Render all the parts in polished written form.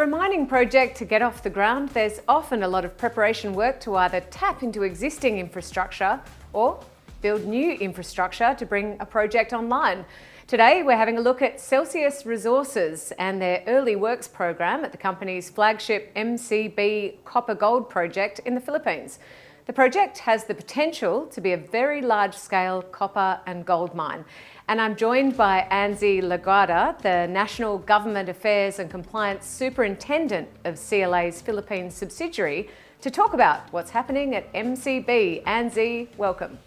For a mining project to get off the ground, there's often a lot of preparation work to either tap into existing infrastructure or build new infrastructure to bring a project online. Today, we're having a look at Celsius Resources and their early works program at the company's flagship MCB Copper Gold project in the Philippines. The project has the potential to be a very large-scale copper and gold mine. And I'm joined by Anzi Lagarda, the National Government Affairs and Compliance Superintendent of CLA's Philippines subsidiary, to talk about what's happening at MCB. Anzi, welcome.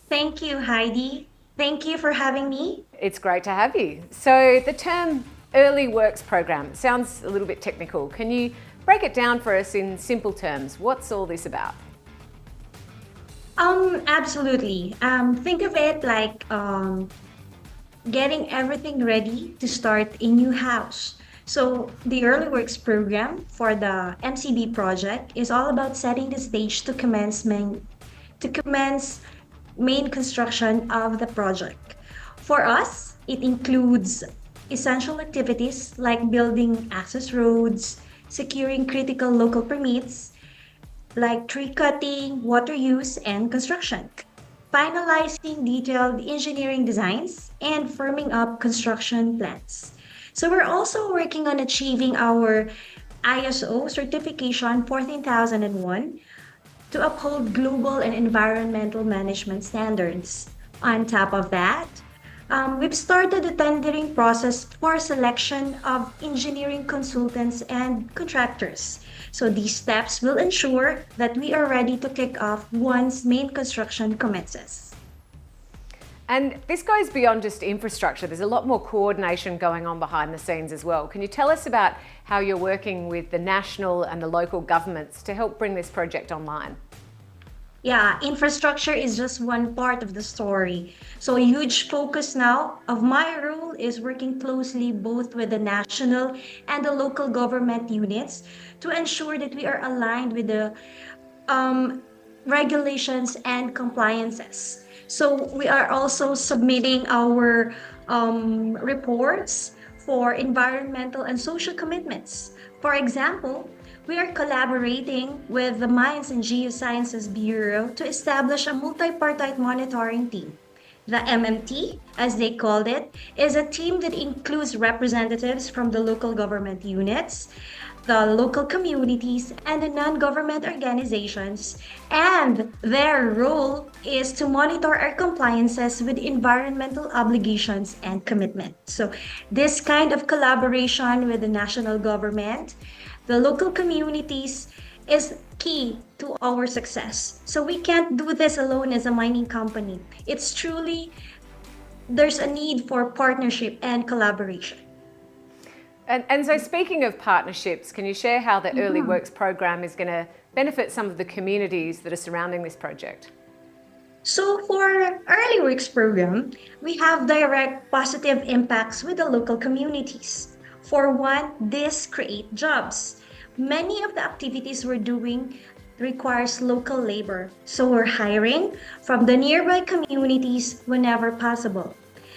Thank you, Heidi. Thank you for having me. It's great to have you. So the term early works program sounds a little bit technical. Can you break it down for us in simple terms? What's all this about? Absolutely. Think of it like getting everything ready to start a new house. So the early works program for the MCB project is all about setting the stage to commence main construction of the project. For us, it includes essential activities like building access roads, securing critical local permits like tree cutting, water use, and construction, finalizing detailed engineering designs, and firming up construction plans. So we're also working on achieving our ISO certification 14001 to uphold global and environmental management standards. On top of that, we've started the tendering process for selection of engineering consultants and contractors. So these steps will ensure that we are ready to kick off once main construction commences. And this goes beyond just infrastructure. There's a lot more coordination going on behind the scenes as well. Can you tell us about how you're working with the national and the local governments to help bring this project online? Yeah, infrastructure is just one part of the story. So a huge focus now of my role is working closely both with the national and the local government units to ensure that we are aligned with the regulations and compliances. So we are also submitting our reports for environmental and social commitments. For example, we are collaborating with the Mines and Geosciences Bureau to establish a multipartite monitoring team. The MMT, as they called it, is a team that includes representatives from the local government units, the local communities, and the non-government organizations. And their role is to monitor our compliances with environmental obligations and commitment. So this kind of collaboration with the national government, the local communities is key to our success. So we can't do this alone as a mining company. It's truly, there's a need for partnership and collaboration. And so speaking of partnerships, can you share how the early works program is going to benefit some of the communities that are surrounding this project? So for early works program, we have direct positive impacts with the local communities. For one, this creates jobs. Many of the activities we're doing requires local labor, so we're hiring from the nearby communities whenever possible.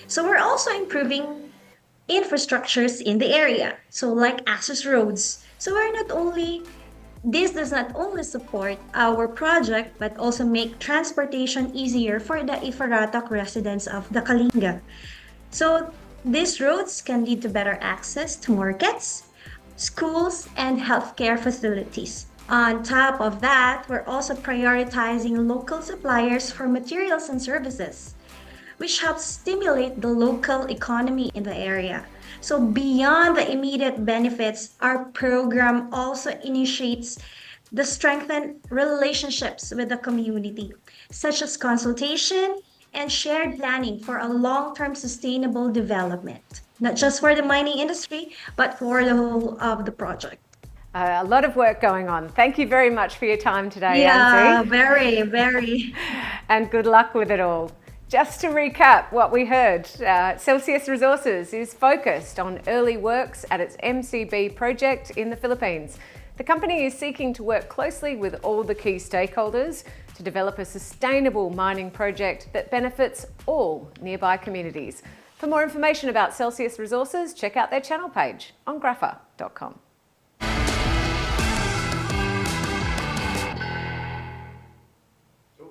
So we're also improving infrastructures in the area, so like access roads. So this does not only support our project, but also make transportation easier for the Ifaratok residents of the Kalinga. So these roads can lead to better access to markets, schools, and healthcare facilities. On top of that, we're also prioritizing local suppliers for materials and services, which helps stimulate the local economy in the area. So beyond the immediate benefits, our program also initiates the strengthened relationships with the community, such as consultation and shared planning for a long-term sustainable development, not just for the mining industry, but for the whole of the project. A lot of work going on. Thank you very much for your time today, Yeah, Anzi. very. And good luck with it all. Just to recap what we heard, Celsius Resources is focused on early works at its MCB project in the Philippines. The company is seeking to work closely with all the key stakeholders to develop a sustainable mining project that benefits all nearby communities. For more information about Celsius Resources, check out their channel page on grafa.com.